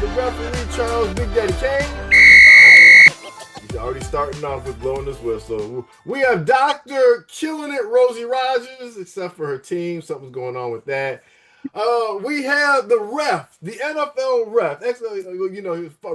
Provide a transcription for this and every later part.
the referee, Charles Big Daddy Kane. He's already starting off with blowing his whistle. We have Dr. Killing It, Rosie Rogers, except for her team. Something's going on with that. We have the ref, the NFL ref,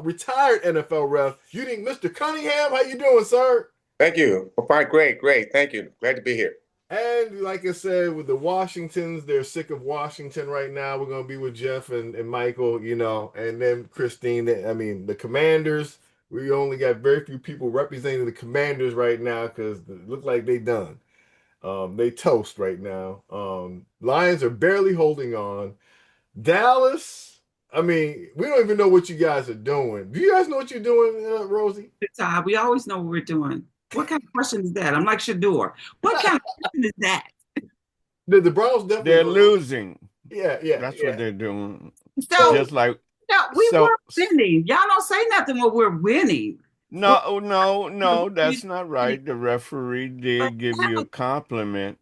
retired NFL ref. You think Mr. Cunningham? How you doing, sir? Thank you. I'm fine. Great. Thank you. Glad to be here. And like I said, with the Washingtons, they're sick of Washington right now. We're going to be with Jeff and Michael, and then Christine. The Commanders. We only got very few people representing the Commanders right now because it look like they done. They toast right now. Lions are barely holding on. Dallas, we don't even know what you guys are doing. Do you guys know what you're doing, Rosie? We always know what we're doing. What kind of question is that? I'm like Shador. What kind of question is that? The Browns definitely they're losing. Yeah. That's what they're doing. So just like we were winning. Y'all don't say nothing when we're winning. No, that's not right. The referee did give you a compliment.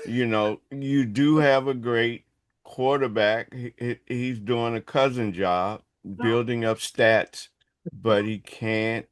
You do have a great quarterback. He's doing a cousin job, building up stats, but he can't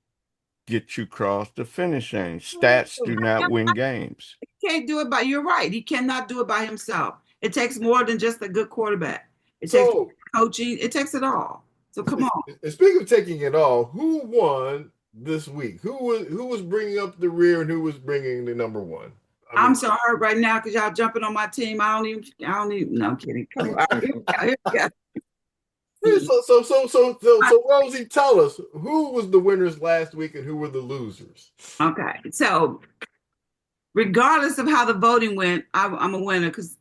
get you across the finish line. Stats do not win games. He can't do it you're right. He cannot do it by himself. It takes more than just a good quarterback. It takes coaching. It takes it all. So come on. Speaking of taking it all, who won this week? Who was bringing up the rear and who was bringing the number one? I'm so hurt right now because y'all jumping on my team. I don't even. No, I'm kidding. Come on. So Rosie, tell us who was the winners last week and who were the losers. Okay, so regardless of how the voting went, I'm a winner because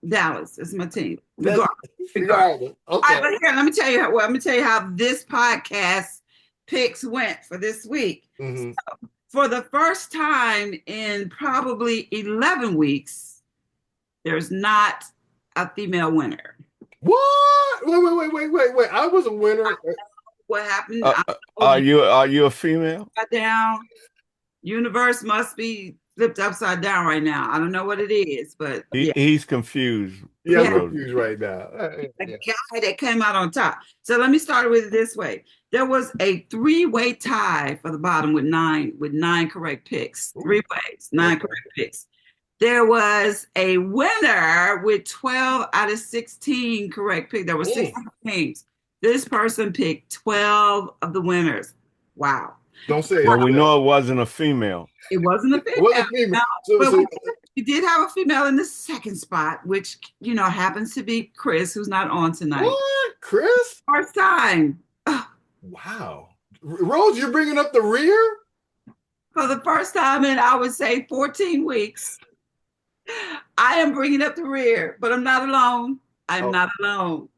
Dallas is my team. Regardless. Okay. All right, but here, let me tell you how this podcast picks went for this week. Mm-hmm. So, for the first time in probably 11 weeks, there's not a female winner. What? Wait. I was a winner. What happened? Are you a female? Down. Universe must be flipped upside down right now. I don't know what it is, but he's confused. Yeah, I'm confused right now. The guy that came out on top. So let me start with it this way. There was a 3-way tie for the bottom with nine correct picks. 3 ways, 9 correct picks. There was a winner with 12 out of 16 correct picks. There were 16 teams. This person picked 12 of the winners. Wow. Don't say it. Well, we know it wasn't a female. It wasn't a female. It wasn't a female. But we did have a female in the second spot, which, happens to be Chris, who's not on tonight. What? Chris? First time. Wow. Rose, you're bringing up the rear? For the first time in, I would say, 14 weeks. I am bringing up the rear, but I'm not alone. I'm not alone.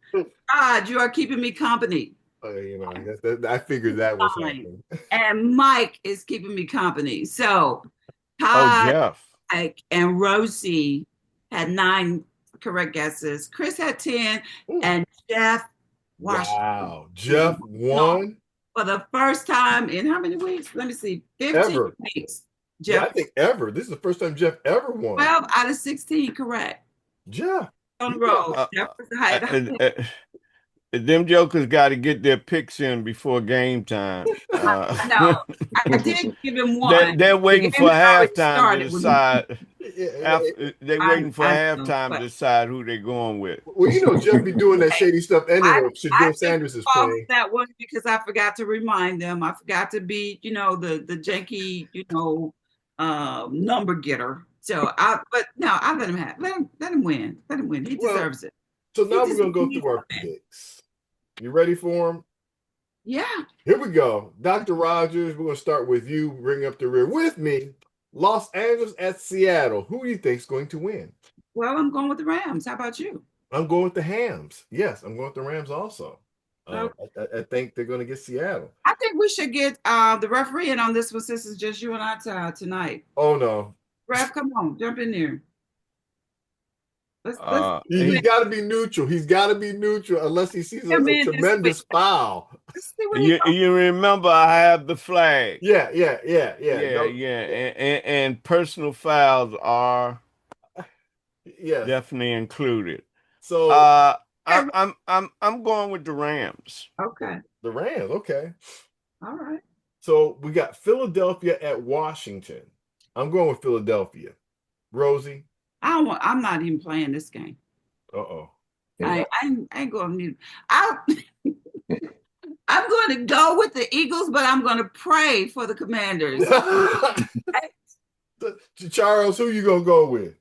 God, you are keeping me company. I figured that was happening. And Mike is keeping me company. So Todd, Jeff, Mike, and Rosie had 9 correct guesses. Chris had 10, and Jeff. Wow, Jeff won for the first time in how many weeks? Let me see, 15 weeks. Jeff, I think ever. This is the first time Jeff ever won. 12 out of 16 correct. Jeff on the road. Jeff was the height. Them jokers got to get their picks in before game time. No, I did give him one. They're waiting for halftime to decide. They're waiting for halftime to decide who they're going with. Well, Jeff be doing that shady stuff anyway. Shaquille Sanders is playing. That one because I forgot to remind them. I forgot to be, the janky, number getter. So I let him have. Let him win. Let him win. He deserves it. So now we're gonna go through our picks. You ready for them? Yeah. Here we go. Dr. Rogers, we're going to start with you. Bring up the rear with me. Los Angeles at Seattle. Who do you think is going to win? Well, I'm going with the Rams. How about you? I'm going with the Hams. Yes, I'm going with the Rams also. I think they're going to get Seattle. I think we should get the referee in on this one since it's just you and I tonight. Oh, no. Ref, come on. Jump in there. He's got to be neutral. He's got to be neutral unless he sees a tremendous foul. You remember I have the flag. Yeah. And personal fouls are definitely included. So I'm going with the Rams. Okay. The Rams. Okay. All right. So we got Philadelphia at Washington. I'm going with Philadelphia. Rosie. I'm not even playing this game. Uh-oh. I ain't going to need. I I'm going to go with the Eagles, but I'm going to pray for the Commanders. Charles, who you gonna go with?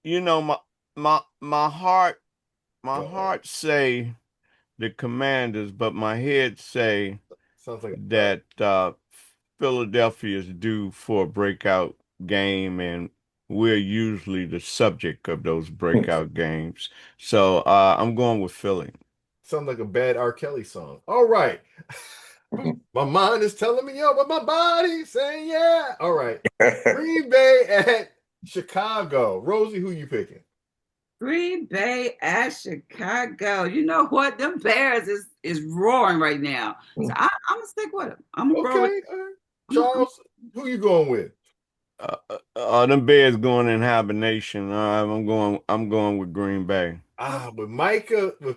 You know, my heart say the Commanders, but my head say Sounds like that Philadelphia is due for a breakout game, and we're usually the subject of those breakout games. So I'm going with Philly. sounds like a bad R. Kelly song. All right. My mind is telling me yo, but my body saying yeah. All right. Green Bay at Chicago. Rosie, who you picking? Green Bay at Chicago. You know what? Them Bears is roaring right now. So I'm gonna stick with them. I'm gonna roll with Okay. Charles, who you going with? Them Bears going in hibernation. I'm going with Green Bay. With Micah, with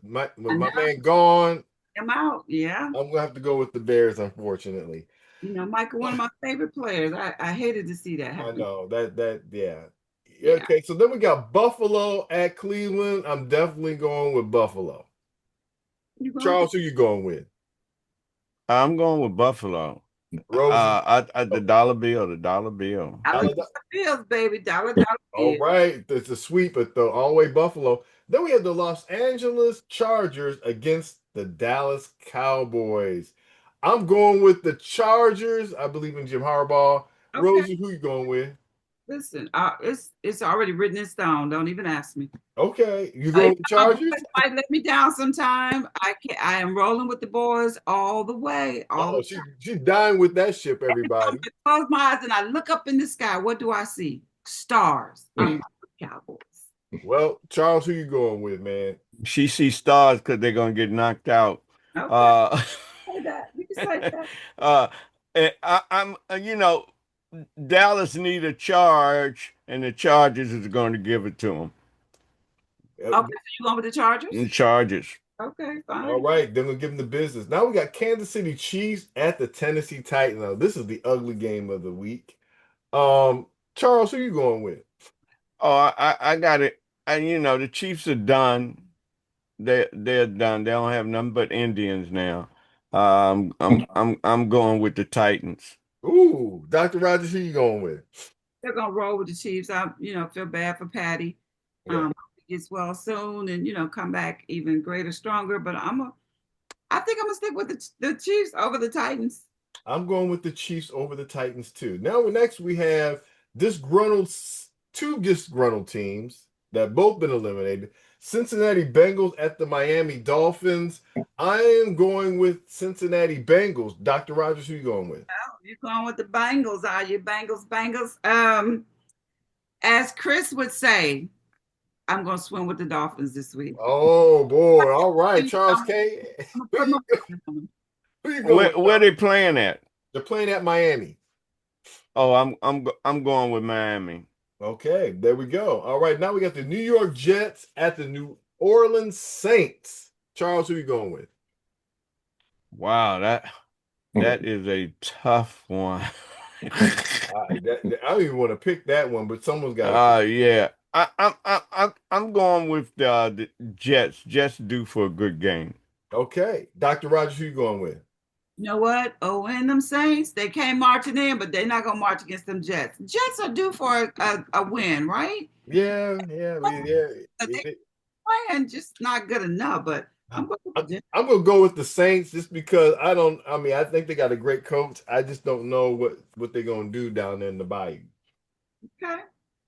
my man gone, I'm out. Yeah. I'm gonna have to go with the Bears, unfortunately. You know, Michael, one of my favorite players. I hated to see that I happen. know that yeah. Yeah. Okay, so then we got Buffalo at Cleveland. I'm definitely going with Buffalo. You going Charles, who you going with? I'm going with Buffalo. Rosie. The dollar bill, the dollar bill. dollar bills, baby. Dollar bills. All right, it's a sweep at the all the way Buffalo. Then we have the Los Angeles Chargers against the Dallas Cowboys. I'm going with the Chargers. I believe in Jim Harbaugh. Okay. Rosie, who you going with? Listen, it's already written in stone. Don't even ask me. Okay, you going with the Chargers? Might let me down sometime. I am rolling with the boys all the way. She's dying with that ship, everybody. I close my eyes and I look up in the sky. What do I see? Stars. I'm the Cowboys. Well, Charles, who you going with, man? She sees stars because they're gonna get knocked out. Okay. Say that. You can say that. I'm Dallas need a charge, and the Chargers is going to give it to them. Okay, so you going with the Chargers? The Chargers. Okay, fine. All right, then we'll give them the business. Now we got Kansas City Chiefs at the Tennessee Titans. Now, this is the ugly game of the week. Charles, who you going with? Oh, I got it. The Chiefs are done. They're done. They don't have nothing but Indians now. I'm going with the Titans. Ooh, Dr. Rogers, who you going with? They're gonna roll with the Chiefs. I feel bad for Patty. Yeah. He gets well soon and come back even greater, stronger. But I think I'm gonna stick with the Chiefs over the Titans. I'm going with the Chiefs over the Titans too. Now, next we have two disgruntled teams that both been eliminated. Cincinnati Bengals at the Miami Dolphins. I am going with Cincinnati Bengals. Dr. Rogers, who you going with? Oh, you're going with the Bengals, are you? Bengals. As Chris would say, I'm going to swim with the Dolphins this week. Oh boy! All right, Charles K. Who you going Where they playing at? They're playing at Miami. Oh, I'm going with Miami. Okay, there we go. All right, now we got the New York Jets at the New Orleans Saints. Charles, who you going with? Wow, that is a tough one. I don't even want to pick that one, but someone's got. Yeah, I'm going with the Jets. Jets due for a good game. Okay, Dr. Rogers, who you going with? You know what? Oh, and them Saints, they came marching in, but they're not going to march against them Jets. Jets are due for a win, right? Yeah. They playing just not good enough, but I'm going to go with the Saints just because I think they got a great coach. I just don't know what they're going to do down there in the Bayou. Okay.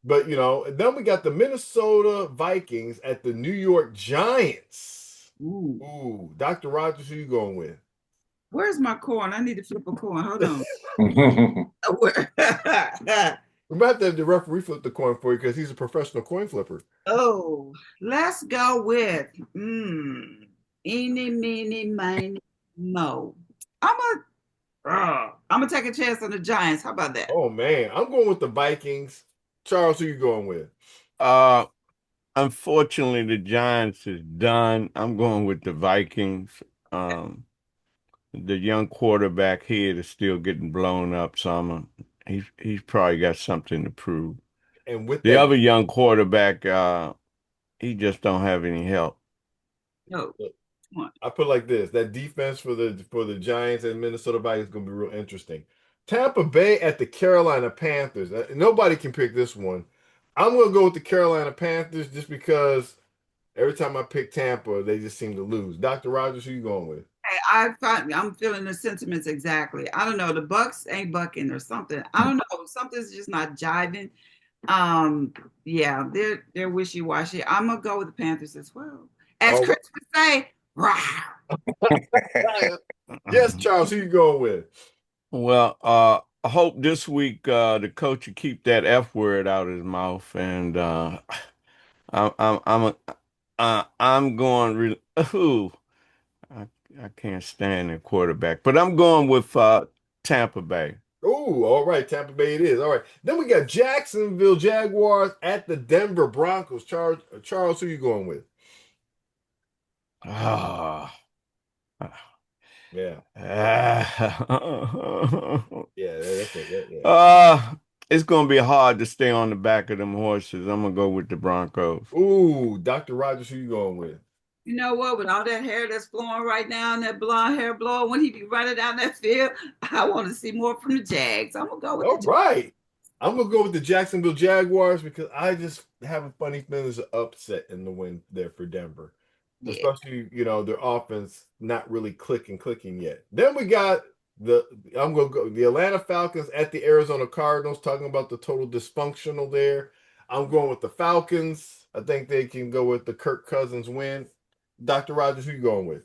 But, then we got the Minnesota Vikings at the New York Giants. Ooh. Dr. Rogers, who you going with? Where's my coin? I need to flip a coin. Hold on. We might have to have the referee flip the coin for you because he's a professional coin flipper. Oh, let's go with eeny, meeny, miny, mo. I'm gonna take a chance on the Giants. How about that? Oh man, I'm going with the Vikings. Charles, who you going with? I'm unfortunately, the Giants is done. I'm going with the Vikings. The young quarterback here is still getting blown up. He's probably got something to prove. And with The that, other young quarterback, he just don't have any help. No. Come on. I put it like this: that defense for the Giants and Minnesota Vikings is going to be real interesting. Tampa Bay at the Carolina Panthers. Nobody can pick this one. I'm going to go with the Carolina Panthers just because every time I pick Tampa, they just seem to lose. Dr. Rogers, who you going with? Hey, I'm feeling the sentiments exactly. I don't know. The Bucks ain't bucking or something. I don't know. Something's just not jiving. Yeah, they're wishy-washy. I'm gonna go with the Panthers as well. As All Chris would say, rah. right. Yes, Charles, who you going with? Well, I hope this week the coach will keep that F word out of his mouth, and I'm going. Ooh, I I can't stand the quarterback, but I'm going with Tampa Bay. Oh, all right. Tampa Bay it is. All right. Then we got Jacksonville Jaguars at the Denver Broncos. Charles, who you going with? Ah. Yeah. Ah. Yeah, that's it. Yeah. Uh, it's gonna be hard to stay on the back of them horses. I'm gonna go with the Broncos. Ooh, Dr. Rogers, who you going with? You know what? With all that hair that's flowing right now and that blonde hair blowing, when he be running down that field, I want to see more from the Jags. I'm gonna go with the All Jags. right. I'm gonna go with the Jacksonville Jaguars because I just have a funny feeling there's an upset in the win there for Denver. Yeah. Especially, their offense not really clicking yet. Then we got I'm gonna go the Atlanta Falcons at the Arizona Cardinals, talking about the total dysfunctional there. I'm going with the Falcons. I think they can go with the Kirk Cousins win. Dr. Rogers, who you going with?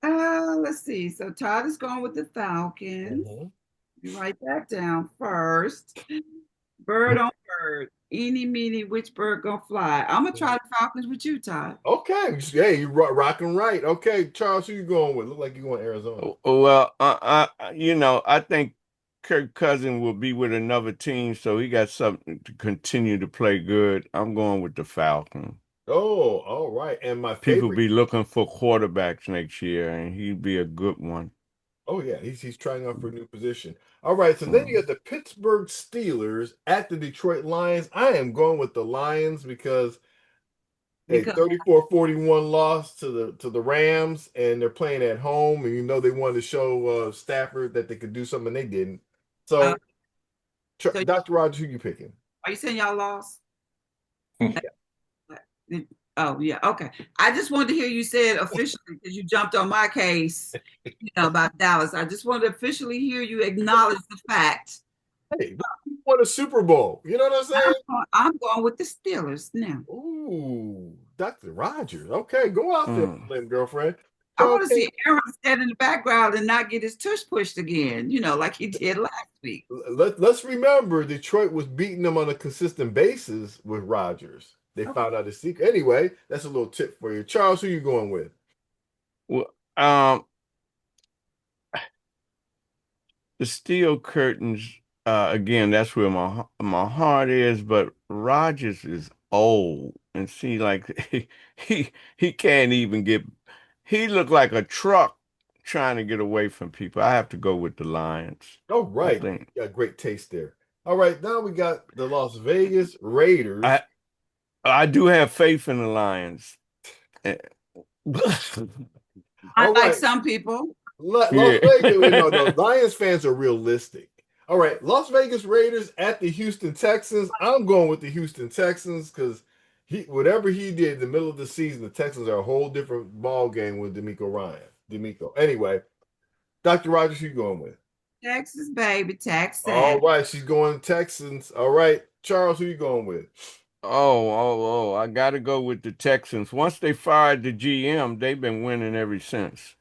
Let's see. So Todd is going with the Falcons. Mhm. You write that down first. Bird on bird. Eeny, meeny, which bird gonna fly? I'm gonna try the Falcons with you, Todd. Okay, hey, you rocking right. Okay, Charles, who you going with? Look like you going Arizona. Well, I think Kirk Cousins will be with another team, so he got something to continue to play good. I'm going with the Falcons. Oh, all right. And my People favorite. be looking for quarterbacks next year, and he'd be a good one. Oh yeah, he's trying out for a new position. All right, so then you Mm. got the Pittsburgh Steelers at the Detroit Lions. I am going with the Lions because a Because 34-41 loss to the Rams, and they're playing at home, and they wanted to show Stafford that they could do something, and they didn't. uh, So, so Dr. Rogers, who you picking? are you saying y'all lost? Oh yeah, okay. I just wanted to hear you say it officially because you jumped on my case, about Dallas. I just wanted to officially hear you acknowledge the fact. Hey, we won a Super Bowl. You know what I'm saying? I'm going with the Steelers now. Ooh, Dr. Rogers. Okay, go out there, Mm. girlfriend. I Charles, want to see Aaron stand in the background and not get his tush pushed again, like he did last week. let's remember Detroit was beating them on a consistent basis with Rodgers. They Okay. found out the secret. Anyway, that's a little tip for you. Charles, who you going with? Well, the steel curtains, again, that's where my heart is, but Rogers is old. And see, like he can't even he looked like a truck trying to get away from people. I have to go with the Lions. Oh, I right. think Got great taste there. All right, now we got the Las Vegas Raiders. I I do have faith in the Lions. Eh, All Unlike right, some people. Las Yeah. Vegas. No, Lions fans are realistic. All right, Las Vegas Raiders at the Houston Texans. I'm going with the Houston Texans because whatever he did in the middle of the season, the Texans are a whole different ball game with D'Amico Ryan. D'Amico. Anyway, Dr. Rogers, who you going with? Texas, baby, All Texas. right, she's going Texans. All right, Charles, who you going with? I gotta go with the Texans. Once they fired the GM, they've been winning ever since.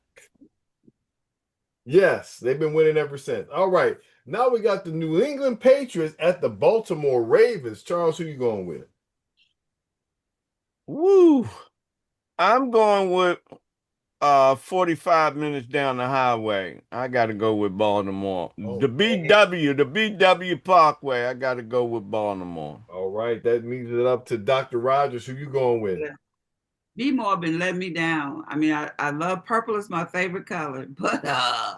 Yes, they've been winning ever since. All right, now we got the New England Patriots at the Baltimore Ravens. Charles, who you going with? Woo! I'm going with 45 minutes down the highway. I got to go with Baltimore. Oh, The BW Parkway. I got to go with Baltimore. all right. That means it up to Dr. Rogers. Who you going with? Yeah. B-more been letting me down. I mean, I love purple is my favorite color, but I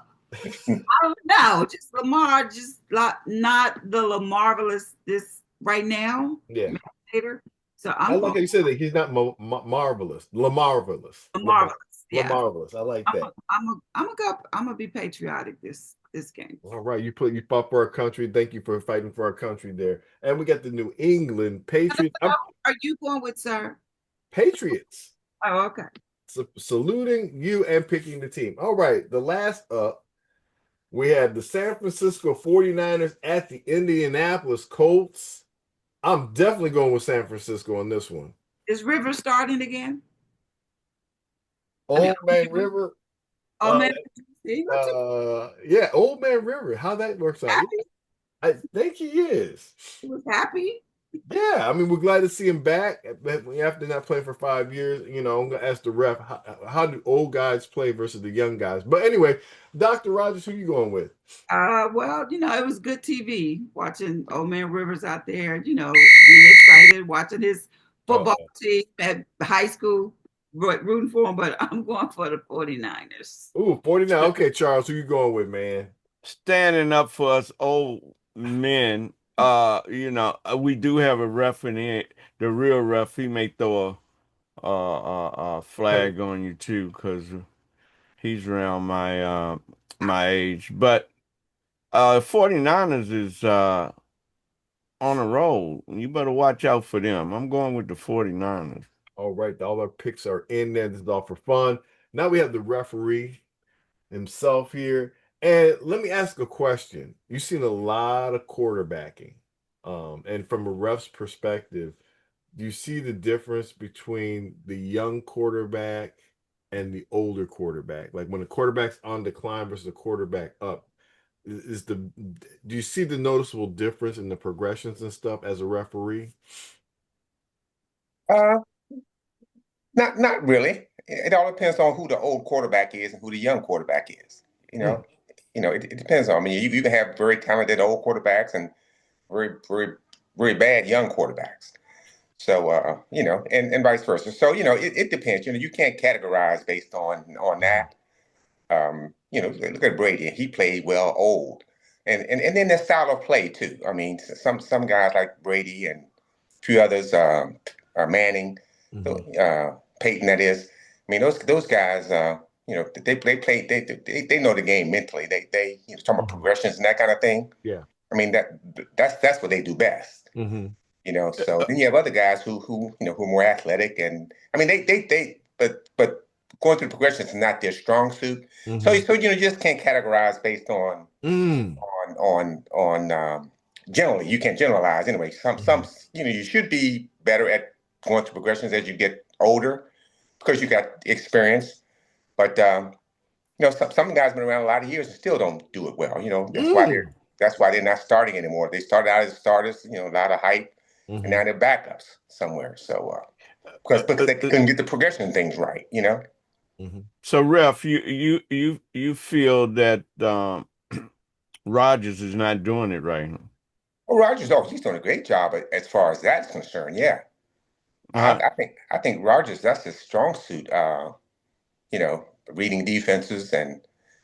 don't know. Just Lamar, just not the Lamarvelous this right now. Yeah. Maybe later. So I I'm like going how you said that he's not marvelous. Lamarvelous. Yeah. Lamarvelous. I like that. I'm gonna be patriotic this game. All right, you fought for our country. Thank you for fighting for our country there. And we got the New England Patriots. Are you going with sir? Patriots. Oh, okay. Saluting you and picking the team. All right, the last up, we have the San Francisco 49ers at the Indianapolis Colts. I'm definitely going with San Francisco on this one. Is River starting again? Old Man River. Oh man, Yeah, Old Man River. How that works out. happy? I think he is. He was happy. Yeah, I mean, we're glad to see him back. But after not playing for 5 years, I'm gonna ask the ref how do old guys play versus the young guys. But anyway, Dr. Rogers, who you going with? Well, it was good TV watching Old Man Rivers out there, being excited, watching his football Uh-oh. team at high school, rooting for him, but I'm going for the 49ers. Ooh, 49. Okay, Charles, who you going with, man? Standing up for us old men. We do have a ref in it. The real ref, he may throw a flag on you too, because he's around my age. But 49ers is on a roll. You better watch out for them. I'm going with the 49ers. All right, all our picks are in there. This is all for fun. Now we have the referee himself here. And let me ask a question. You've seen a lot of quarterbacking. And from a ref's perspective, do you see the difference between the young quarterback and the older quarterback? Like when a quarterback's on decline versus a quarterback up, do you see the noticeable difference in the progressions and stuff as a referee? Uh, not really. It all depends on who the old quarterback is and who the young quarterback is. It depends on. I mean, you can have very talented old quarterbacks and very, very, very bad young quarterbacks. So, and vice versa. So, it depends. You can't categorize based on that. Look at Brady. He played well old, and then the style of play too. I mean, some guys like Brady and a few others, Manning, Peyton. That is. I mean, those guys. They play. They know the game mentally. They talking about progressions and that kind of thing. Yeah. I mean that's what they do best. Mm-hmm. So then you have other guys who are more athletic, and I mean but going through the progression is not their strong suit. Mm-hmm. So you just can't categorize based on generally. You can't generalize anyway. Some you should be better at going through progressions as you get older because you got experience. But some guys been around a lot of years and still don't do it well. That's why they're not starting anymore. They started out as starters, a lot of hype, and now they're backups somewhere. So because they couldn't get the progression things right. So, ref, you feel that Rogers is not doing it right now? Well, Rogers, he's doing a great job as far as that's concerned. Yeah, I think Rogers, that's his strong suit. Reading defenses and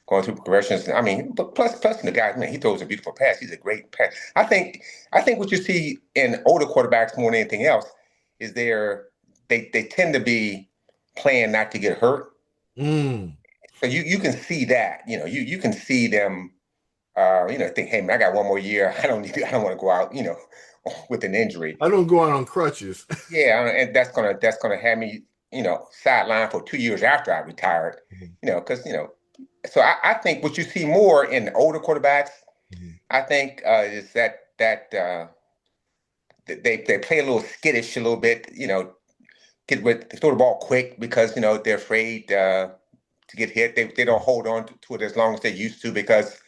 going through progressions. I mean, but plus the guy, man, he throws a beautiful pass. He's a great pass. I think what you see in older quarterbacks more than anything else is they tend to be playing not to get hurt. So you can see that. You can see them. Think, hey man, I got one more year. I don't want to go out. With an injury. I don't go out on crutches. Yeah, and that's gonna have me. Sidelined for 2 years after I retired. Because So I think what you see more in older quarterbacks, I think is that they play a little skittish a little bit. They throw the ball quick because they're afraid to get hit. They don't hold on to it as long as they used to because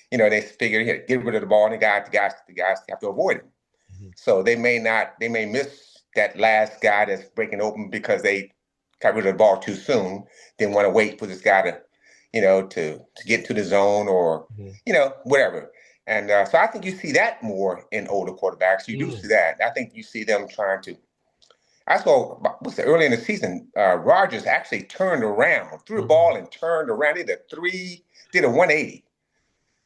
they figure get rid of the ball and the guys have to avoid it. So they may miss that last guy that's breaking open because they got rid of the ball too soon, didn't want to wait for this guy to, to get to the zone or, whatever. And so I think you see that more in older quarterbacks. You do see that. I think you see them trying to. I saw, early in the season, Rogers actually turned around, threw the ball and turned around. Did a 180.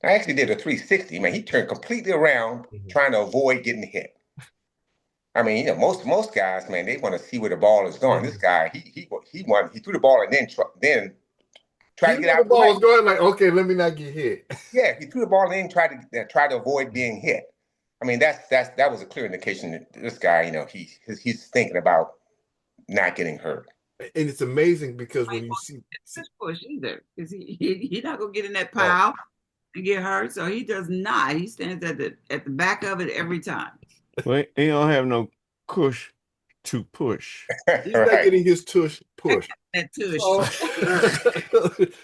I actually did a 360. Man, he turned completely around, trying to avoid getting hit. I mean, most guys, man, they want to see where the ball is going. This guy, he threw the ball and then tried to get out. The ball was going like, okay, let me not get hit. Yeah, he threw the ball in, tried to avoid being hit. I mean, that was a clear indication that this guy, he's thinking about not getting hurt. And it's amazing because when you see push either, because he not gonna get in that pile and get hurt. So he does not. He stands at the back of it every time. Well, he don't have no cush to push. He's not getting his tush pushed.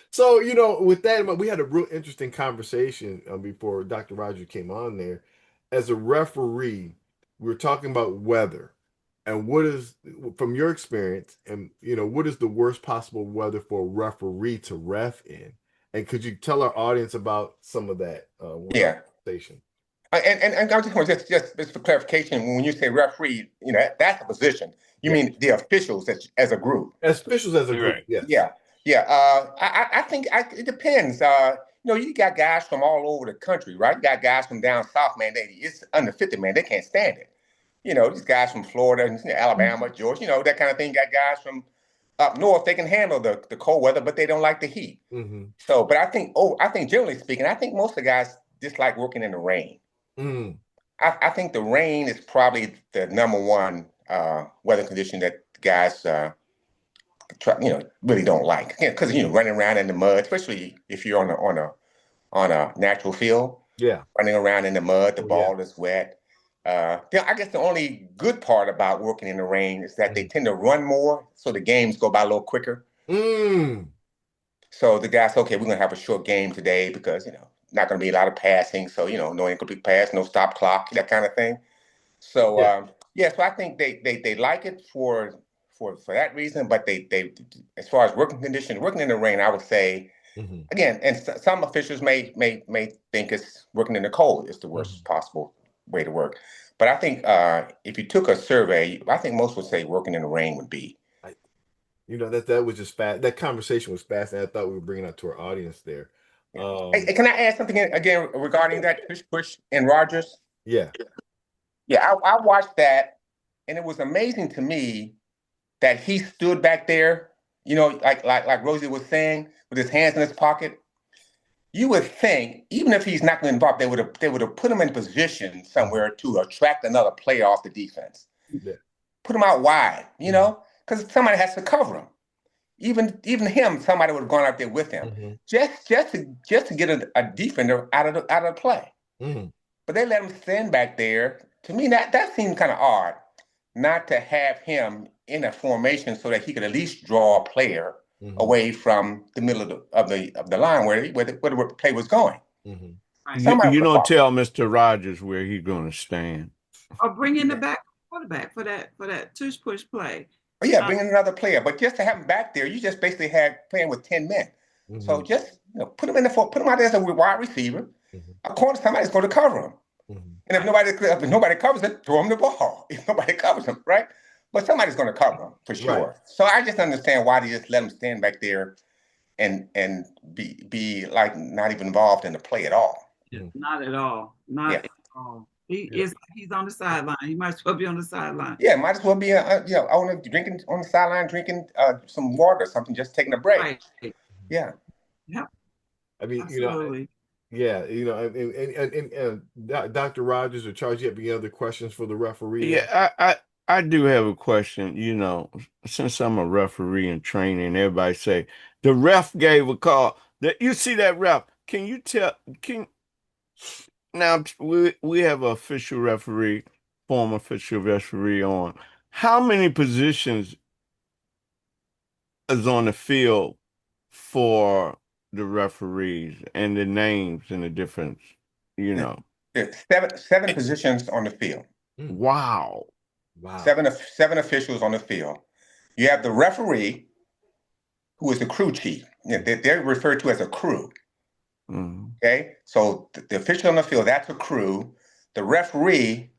So, with that, we had a real interesting conversation before Dr. Rogers came on there. As a referee, we were talking about weather and what is, from your experience, and what is the worst possible weather for a referee to ref in? And could you tell our audience about some of that? Conversation? And I just want just for clarification, when you say referee, that's a position. You mean the officials as a group? As officials as a group, right. Yeah. I think it depends. You got guys from all over the country, right? You got guys from down south, man. It's under 50, man. They can't stand it. These guys from Florida, Alabama, Georgia, that kind of thing. You got guys from up north. They can handle the cold weather, but they don't like the heat. So, but I think generally speaking, I think most of the guys dislike working in the rain. I think the rain is probably the number one weather condition that guys really don't like, because running around in the mud, especially if you're on a natural field. Running around in the mud, the ball is wet. I guess the only good part about working in the rain is that they tend to run more, so the games go by a little quicker. So the guys, okay, we're gonna have a short game today because not gonna be a lot of passing, so no incomplete pass, no stop clock, that kind of thing. So so I think they like it for that reason, but they as far as working conditions, working in the rain, I would say again, and some officials may think it's working in the cold is the worst possible way to work. But I think if you took a survey, I think most would say working in the rain would be. That was just fast. That conversation was fast, and I thought we were bringing that to our audience there. Hey, can I add something again regarding that push and Rogers? Yeah, I watched that, and it was amazing to me that he stood back there, like Rosie was saying, with his hands in his pocket. You would think, even if he's not going to involve, they would have put him in position somewhere to attract another player off the defense. Put him out wide, because somebody has to cover him. Even him, somebody would have gone out there with him, just to get a defender out of the play. But they let him stand back there. To me, that seemed kind of odd, not to have him in a formation so that he could at least draw a player away from the middle of the line where the play was going. You don't tell Mr. Rogers where he's going to stand. Or bring in the back quarterback for that tush push play. Bring in another player, but just to have him back there, you just basically had playing with 10 men. So just put him out there as a wide receiver. Of course, somebody's going to cover him. And if nobody covers it, throw him the ball. If nobody covers him, right? But somebody's going to cover him for sure. Right. So I just understand why they just let him stand back there and be like not even involved in the play at all. Not at all. Not at all. He's on the sideline. He might as well be on the sideline. Yeah, might as well be drinking on the sideline, drinking some water or something, just taking a break. Right. Yeah. I mean, absolutely. And Dr. Rogers or Charles, you have any other questions for the referee? Yeah, I do have a question. Since I'm a referee in training, everybody say the ref gave a call. You see that ref? Can you tell? Now we have an official referee, former official referee on. How many positions is on the field for the referees and the names and the difference? There's seven positions on the field. Wow. Seven officials on the field. You have the referee, who is the crew chief. They're referred to as a crew. Okay, so the official on the field, that's a crew. The referee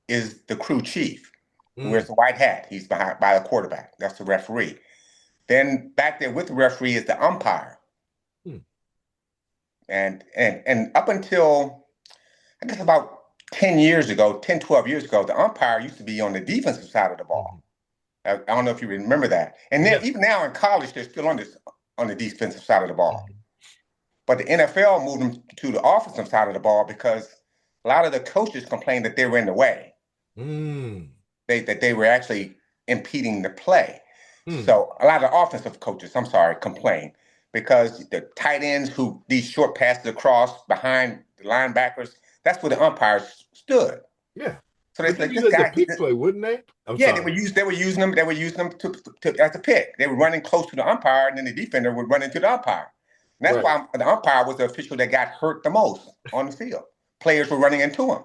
is the crew chief, who wears the white hat. He's behind by the quarterback. That's the referee. Then back there with the referee is the umpire. And up until, I guess about 10 years ago, 10, 12 years ago, the umpire used to be on the defensive side of the ball. I don't know if you remember that. And then, even now in college, they're still on the defensive side of the ball. But the NFL moved them to the offensive side of the ball because a lot of the coaches complained that they were in the way. That they were actually impeding the play. So a lot of offensive coaches, complained because the tight ends who these short passes across behind the linebackers, that's where the umpires stood. Yeah. So they said, this guy, the pick play, wouldn't they? They were using them to as a pick. They were running close to the umpire, and then the defender would run into the umpire. And that's why the umpire was the official that got hurt the most on the field. Players were running into him.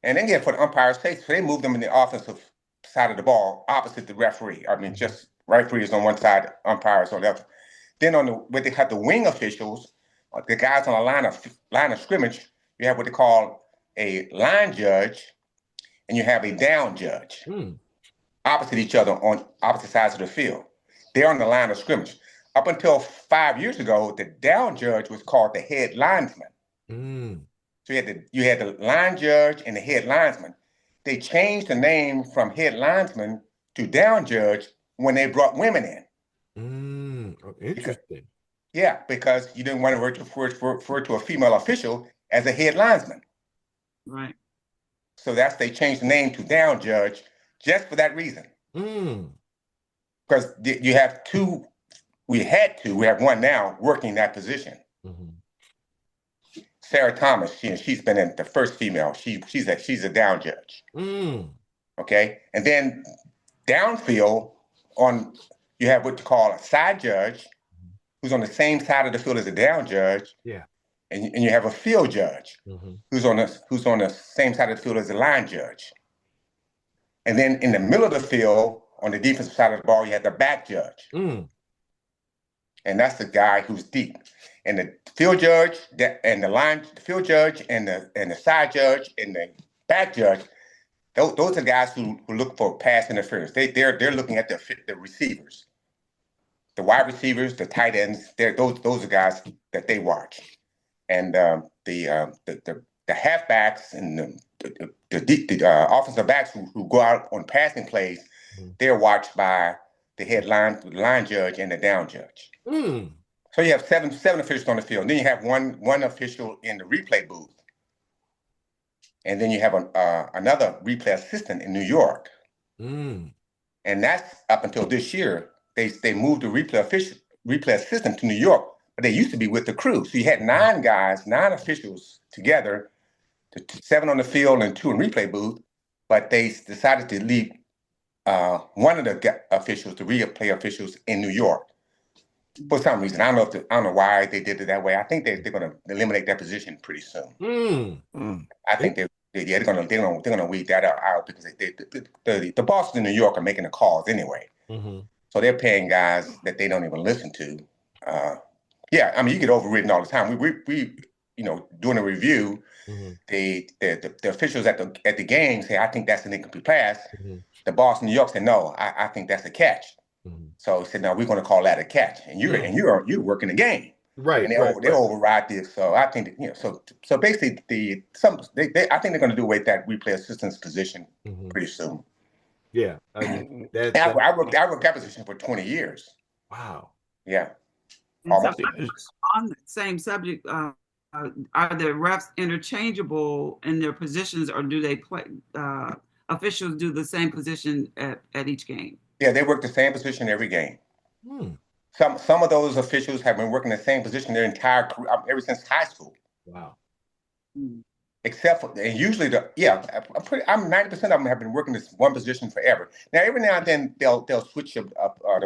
And then again, for the umpire's sake, so they moved them in the offensive side of the ball, opposite the referee. I mean, just referee is on one side, umpires on the other. Then where they have the wing officials, the guys on the line of scrimmage, you have what they call a line judge, and you have a down judge, opposite each other on opposite sides of the field. They're on the line of scrimmage. Up until 5 years ago, the down judge was called the head linesman. So you had the line judge and the head linesman. They changed the name from head linesman to down judge when they brought women in. Interesting. Because you didn't want to refer to a female official as a head linesman. Right. So they changed the name to down judge just for that reason. Because you have two, we have one now working that position. Sarah Thomas, she's been in the first female. She's a down judge. Okay, and then downfield you have what you call a side judge, who's on the same side of the field as a down judge. Yeah, and you have a field judge, who's on the same side of the field as the line judge. And then in the middle of the field, on the defensive side of the ball, you have the back judge, and that's the guy who's deep. And the field judge and the field judge and the side judge and the back judge, those are guys who look for pass interference. They're looking at the receivers, the wide receivers, the tight ends. Those are guys that they watch. And the halfbacks and the offensive backs who go out on passing plays, they're watched by the head line judge and the down judge. So you have seven officials on the field. Then you have one official in the replay booth. And then you have another replay assistant in New York. And that's up until this year. They moved the replay assistant to New York, but they used to be with the crew. So you had nine officials together, 7 on the field and 2 in replay booth, but they decided to leave one of the officials, the replay officials, in New York. For some reason, I don't know why they did it that way. I think they're going to eliminate that position pretty soon. I think they're going to weed that out because the bosses in New York are making the calls anyway. So they're paying guys that they don't even listen to. I mean, you get overridden all the time. We doing a review, the officials at the game say, I think that's an incomplete pass. The boss in New York said, no, I think that's a catch. So he said, no, we're going to call that a catch, and you're working the game, right? And they override this. So I think so basically I think they're going to do away with that replay assistance position pretty soon. Yeah, I mean, I worked that position for 20 years. Wow. Yeah. So on the same subject, are the refs interchangeable in their positions, or do they play? Officials do the same position at each game? Yeah, they work the same position every game. Some of those officials have been working the same position their entire career, ever since high school. Wow. Except for, and usually I'm 90% of them have been working this one position forever. Now, every now and then they'll switch the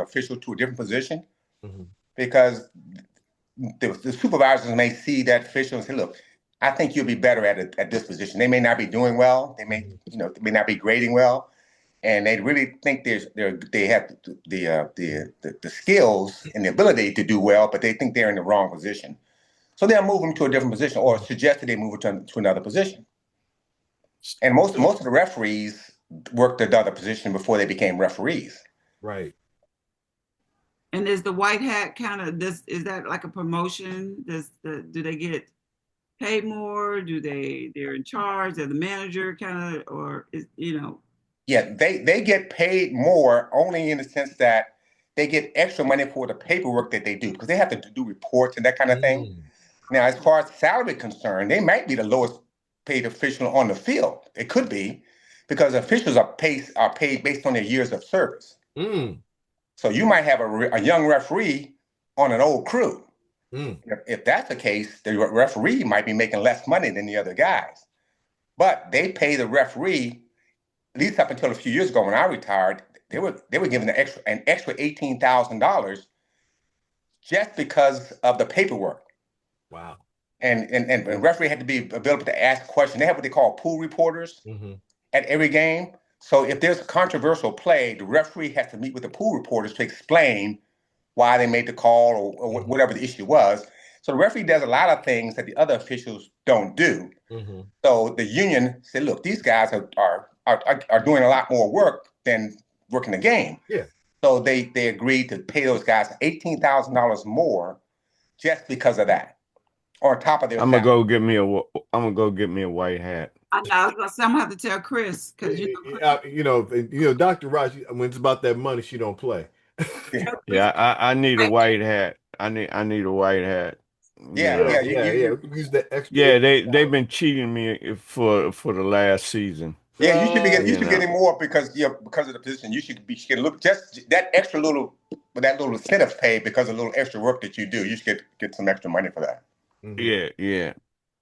official to a different position because the supervisors may see that official and say, look, I think you'll be better at this position. They may not be doing well. They may not be grading well. and they really think they have the skills and the ability to do well, but they think they're in the wrong position. So they'll move them to a different position or suggest that they move them to another position. And most of the referees worked another position before they became referees. Right. And is the white hat kind of this? Is that like a promotion? Do they get paid more? They're in charge? They're the manager kind of, or is Yeah, they get paid more only in the sense that they get extra money for the paperwork that they do because they have to do reports and that kind of thing. Now, as far as salary concerned, they might be the lowest paid official on the field. It could be because officials are paid based on their years of service. So you might have a young referee on an old crew. If that's the case, the referee might be making less money than the other guys. But they pay the referee, at least up until a few years ago when I retired, they were given an extra $18,000 just because of the paperwork. Wow. And the referee had to be available to ask questions. They have what they call pool reporters at every game. So if there's a controversial play, the referee has to meet with the pool reporters to explain why they made the call or whatever the issue was. So the referee does a lot of things that the other officials don't do. So the union said, look, these guys are doing a lot more work than working the game. Yeah. So they agreed to pay those guys $18,000 more just because of that. On top of their I'm gonna go get me a white hat. I know. I was gonna say, I'm gonna have to tell Chris because Dr. Raj, when it's about that money, she don't play. Yeah, I need a white hat. I need a white hat. Yeah. Use that extra. Yeah, they've been cheating me for the last season. Yeah, you should be getting more because of the position. You should look just that extra little incentive pay because of a little extra work that you do. You should get some extra money for that.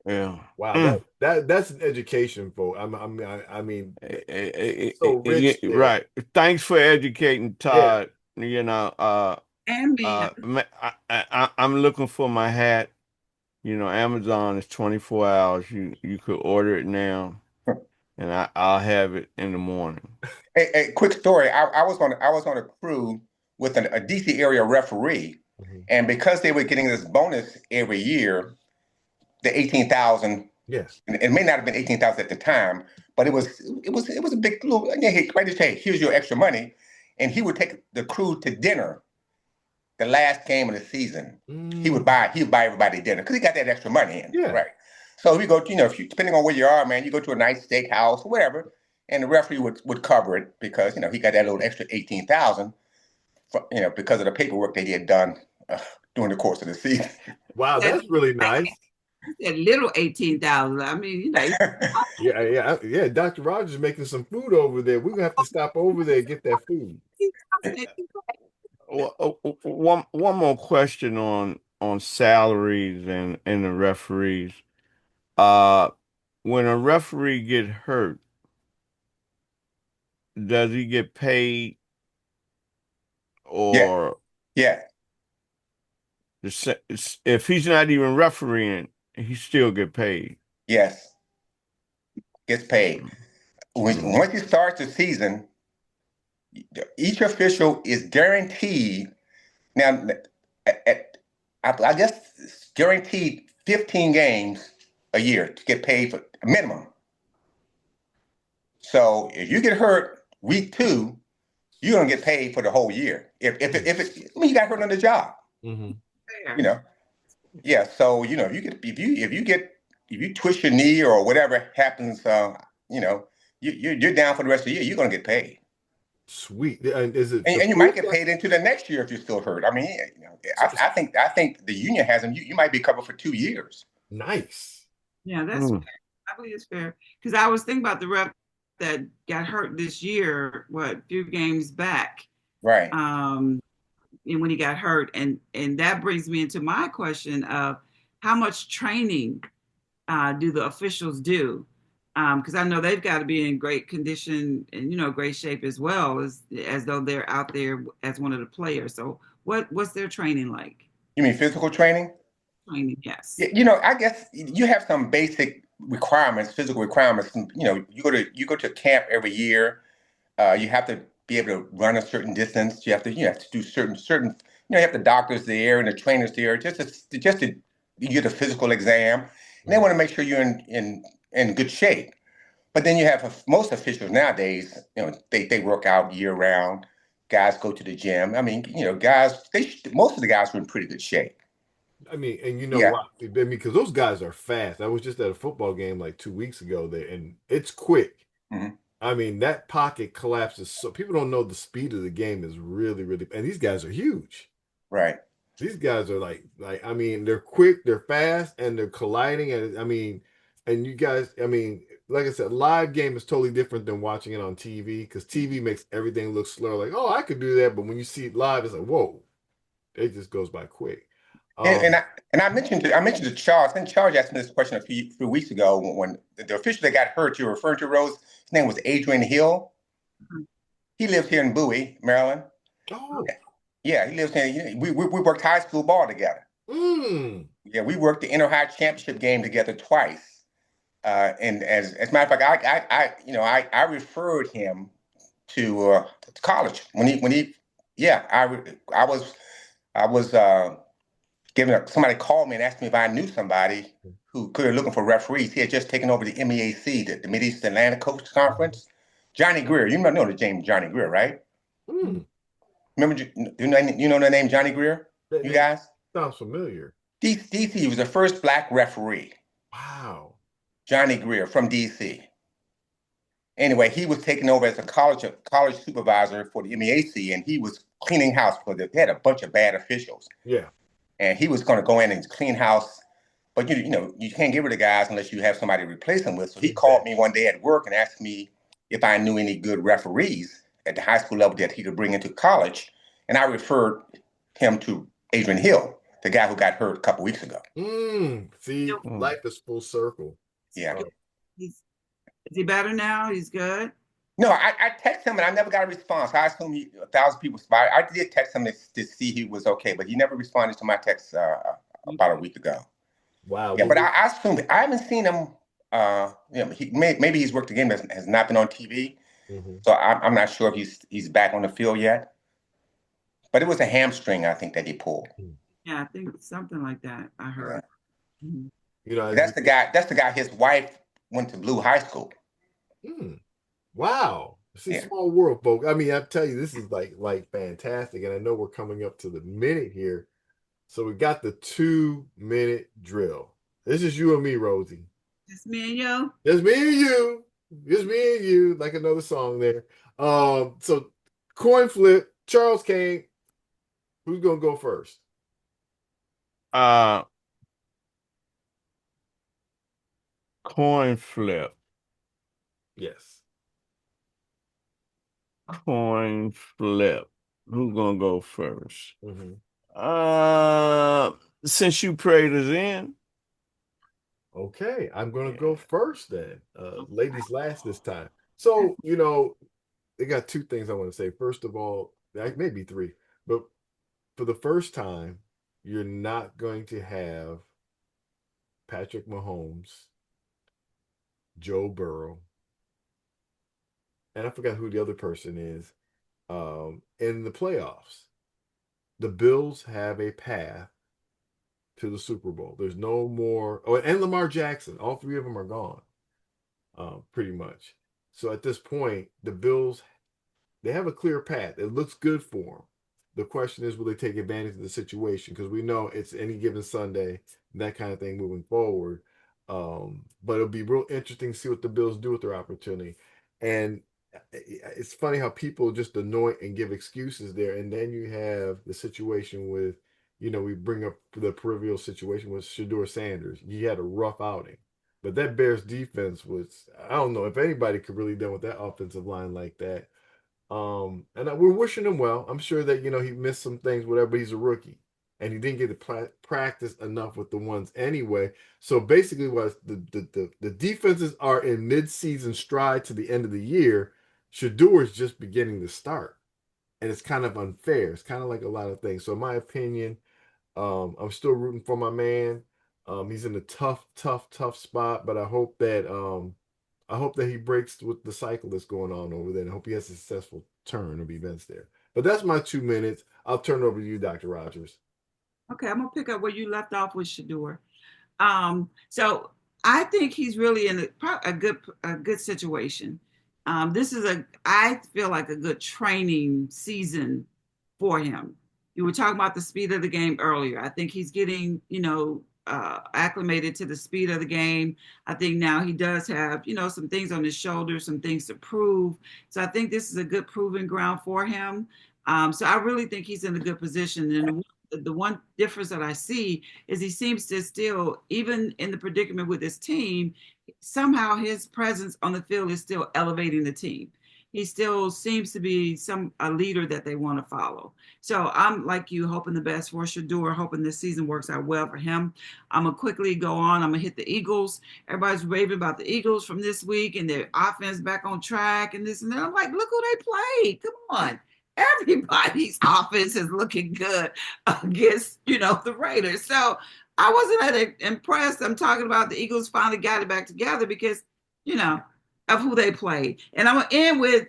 Yeah. Wow, that's an education, folks. I mean, so rich. Right. Thanks for educating Todd. and me. I'm looking for my hat. Amazon is 24 hours. You could order it now, and I'll have it in the morning. A quick story. I was on a crew with a DC area referee, and because they were getting this bonus every year, the 18,000. Yes. And it may not have been 18,000 at the time, but it was a big little. Yeah, he might just say, "Here's your extra money," and he would take the crew to dinner. The last game of the season, he would buy everybody dinner because he got that extra money in. Yeah. Right. So we go, if you depending on where you are, man, you go to a nice steakhouse or whatever, and the referee would cover it because he got that little extra 18,000, because of the paperwork that he had done during the course of the season. Wow, that's really nice. That little 18,000. I mean, Yeah. Dr. Rogers is making some food over there. We're gonna have to stop over there and get that food. One more question on salaries and the referees. When a referee get hurt, does he get paid or yeah. If he's not even refereeing, he still get paid? Yes, gets paid. Once you start the season, each official is guaranteed. Now, I guess guaranteed 15 games a year to get paid for a minimum. So if you get hurt week 2, you're gonna get paid for the whole year. If you got hurt on the job, yeah. So if you twist your knee or whatever happens, you're down for the rest of the year. You're gonna get paid. Sweet. And is it? And you might get paid into the next year if you're still hurt. I mean, I think the union has them. You might be covered for 2 years. Nice. Yeah, that's fair. I believe it's fair because I was thinking about the rep that got hurt this year. A few games back, right? And when he got hurt, and that brings me into my question of how much training do the officials do? Because I know they've got to be in great condition and great shape as well as though they're out there as one of the players. So what's their training like? You mean physical training? Training, yes. I guess you have some basic requirements, physical requirements. You go to camp every year. You have to be able to run a certain distance. You have to do certain. You have the doctors there and the trainers there just to you get a physical exam, and they want to make sure you're in good shape. But then you have most officials nowadays. They work out year round. Guys go to the gym. I mean, guys. Most of the guys are in pretty good shape. I mean, and you know Yeah. what? I mean, because those guys are fast. I was just at a football game like 2 weeks ago there, and it's quick. Hmm. I mean, that pocket collapses. So people don't know the speed of the game is really, really, and these guys are huge. Right. These guys are I mean, they're quick, they're fast, and they're colliding. And I mean, and you guys, I mean, like I said, live game is totally different than watching it on TV because TV makes everything look slow. Like, oh, I could do that, but when you see it live, it's like, whoa, it just goes by quick. And, Um, and I mentioned to Charles. I think Charles asked me this question a few weeks ago when the official that got hurt you're referring to, Rose. His name was Adrian Hill. Mhm. He lives here in Bowie, Maryland. oh, Yeah, he lives here. We worked high school ball together. mm, Yeah, we worked the inter high championship game together twice. And as a matter of fact, I referred him to college when he yeah I was somebody called me and asked me if I knew somebody who could looking for referees. He had just taken over the MEAC, the Mid East Atlantic Coach Conference. Johnny Greer, you know the name Johnny Greer, right? mm. Remember, you know the name Johnny Greer, That you name guys? sounds familiar. DC was the first black referee, Wow. Johnny Greer from DC. Anyway, he was taking over as a college supervisor for the MEAC, and he was cleaning house for they had a bunch of bad officials, Yeah. and he was going to go in and clean house. But you can't get rid of guys unless you have somebody to replace them with. So he called me one day at work and asked me if I knew any good referees at the high school level that he could bring into college, and I referred him to Adrian Hill, the guy who got hurt a couple weeks ago. See, Mm. life is full circle. Yeah. He's, is he better now? He's good. No, I texted him and I never got a response. I assume 1,000 people. I did text him to see he was okay, but he never responded to my text about a week ago. Wow. Yeah, Well, but I assume I haven't seen him. Maybe he's worked a game that has not been on TV, mhm. so I'm not sure if he's back on the field yet. But it was a hamstring, I think, that he pulled. Yeah, I think something like that. I Yeah. heard. Mhm. You know, That's the guy. That's the guy. His wife went to Blue High School. mm, wow. See, Yeah. small world, folks. I mean, I tell you, this is like fantastic, and I know we're coming up to the minute here. So we got the 2 minute drill. This is you and me, Rosie. Just me and you. Just me and you. Just me and you. Like another song there. So coin flip. Charles Kane. Who's gonna go first? Uh, coin flip. Yes. Coin flip. Who's gonna go first? Mhm. Since you prayed us in, Okay, I'm gonna go first then. Ladies last this time. So, they got two things I want to say. First of all, maybe three, but for the first time, you're not going to have Patrick Mahomes, Joe Burrow, and I forgot who the other person is, in the playoffs. The Bills have a path to the Super Bowl. There's no more. Oh, and Lamar Jackson. All three of them are gone, pretty much. So at this point, the Bills, they have a clear path. It looks good for them. The question is, will they take advantage of the situation? Because we know it's any given Sunday, that kind of thing moving forward. But it'll be real interesting to see what the Bills do with their opportunity. And it's funny how people just anoint and give excuses there. And then you have the situation with, we bring up the peripheral situation with Shador Sanders. He had a rough outing. But that Bears defense was, I don't know if anybody could really done with that offensive line like that. And we're wishing him well. I'm sure that he missed some things, whatever. He's a rookie, and he didn't get to practice enough with the ones anyway. So basically, what the defenses are in mid-season stride to the end of the year. Shador is just beginning to start, and it's kind of unfair. It's kind of like a lot of things. So, in my opinion, I'm still rooting for my man. He's in a tough spot, but I hope that I hope that he breaks with the cycle that's going on over there. And I hope he has a successful turn of events there. But that's my 2 minutes. I'll turn it over to you, Dr. Rogers. Okay, I'm gonna pick up where you left off with Shador. So I think he's really in a good situation. This is I feel like a good training season for him. You were talking about the speed of the game earlier. I think he's getting, acclimated to the speed of the game. I think now he does have, some things on his shoulders, some things to prove. So I think this is a good proving ground for him. So I really think he's in a good position. And the one difference that I see is he seems to still, even in the predicament with his team, somehow his presence on the field is still elevating the team. He still seems to be a leader that they want to follow. So I'm like you, hoping the best for Shador, hoping this season works out well for him. I'm going to quickly go on. I'm going to hit the Eagles. Everybody's raving about the Eagles from this week and their offense back on track and this and that. I'm like, look who they played. Come on. Everybody's offense is looking good against, the Raiders. So I wasn't that impressed. I'm talking about the Eagles finally got it back together because, of who they played. And I'm going to end with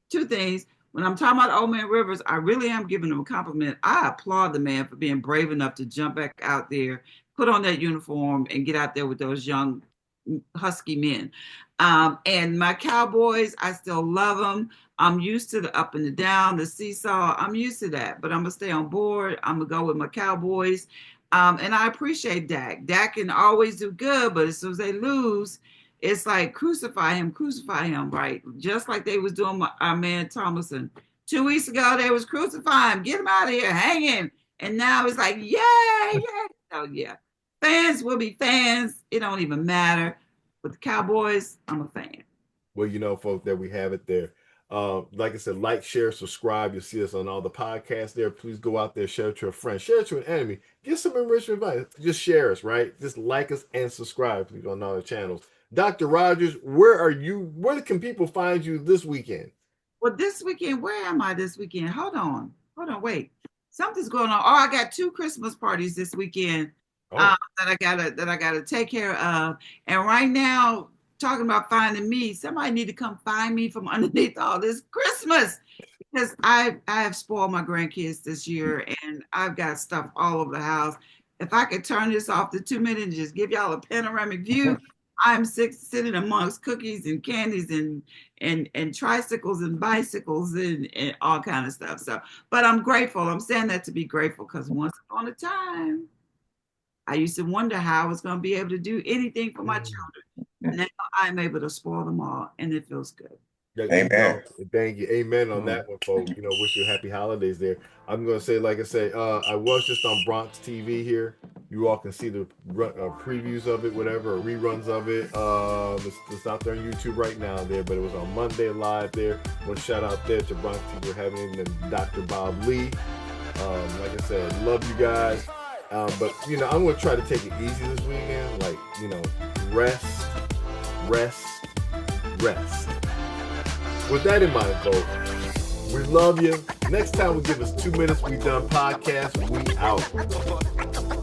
two things. When I'm talking about Old Man Rivers, I really am giving him a compliment. I applaud the man for being brave enough to jump back out there, put on that uniform, and get out there with those young husky men. And my Cowboys, I still love them. I'm used to the up and the down, the seesaw. I'm used to that, but I'm going to stay on board. I'm going to go with my Cowboys. And I appreciate Dak. Dak can always do good, but as soon as they lose, it's like crucify him, right? Just like they was doing our man Thomason. 2 weeks ago, they was crucifying him, get him out of here, hang him. And now it's like, yay. Oh, yeah. Fans will be fans. It don't even matter. With the Cowboys, I'm a fan. Well, folks, that we have it there. Like I said, like, share, subscribe. You'll see us on all the podcasts there. Please go out there, share it to a friend, share it to an enemy. Get some enrichment advice. Just share us, right? Just like us and subscribe, please, on all the channels. Dr. Rogers, where are you? Where can people find you this weekend? Well, this weekend, where am I this weekend? Hold on, wait. Something's going on. Oh, I got 2 Christmas parties this weekend that I gotta take care of. And right now, talking about finding me, somebody need to come find me from underneath all this Christmas. Because I have spoiled my grandkids this year and I've got stuff all over the house. If I could turn this off to 2 minutes and just give y'all a panoramic view, I'm sitting amongst cookies and candies and tricycles and bicycles and all kind of stuff. So, but I'm grateful. I'm saying that to be grateful because once upon a time, I used to wonder how I was going to be able to do anything for my children. Now I'm able to spoil them all, and it feels good. Amen. Thank you. Amen on that one, folks. Wish you happy holidays there. I'm going to say, like I say, I was just on Bronx TV here. You all can see the previews of it, whatever, or reruns of it. It's out there on YouTube right now there, but it was on Monday live there. I want to shout out there to Bronx TV for having it, and Dr. Bob Lee. Like I said, love you guys. But, I'm going to try to take it easy this weekend. Like, rest. With that in mind, folks, we love you. Next time we give us 2 minutes, we done podcast. We out.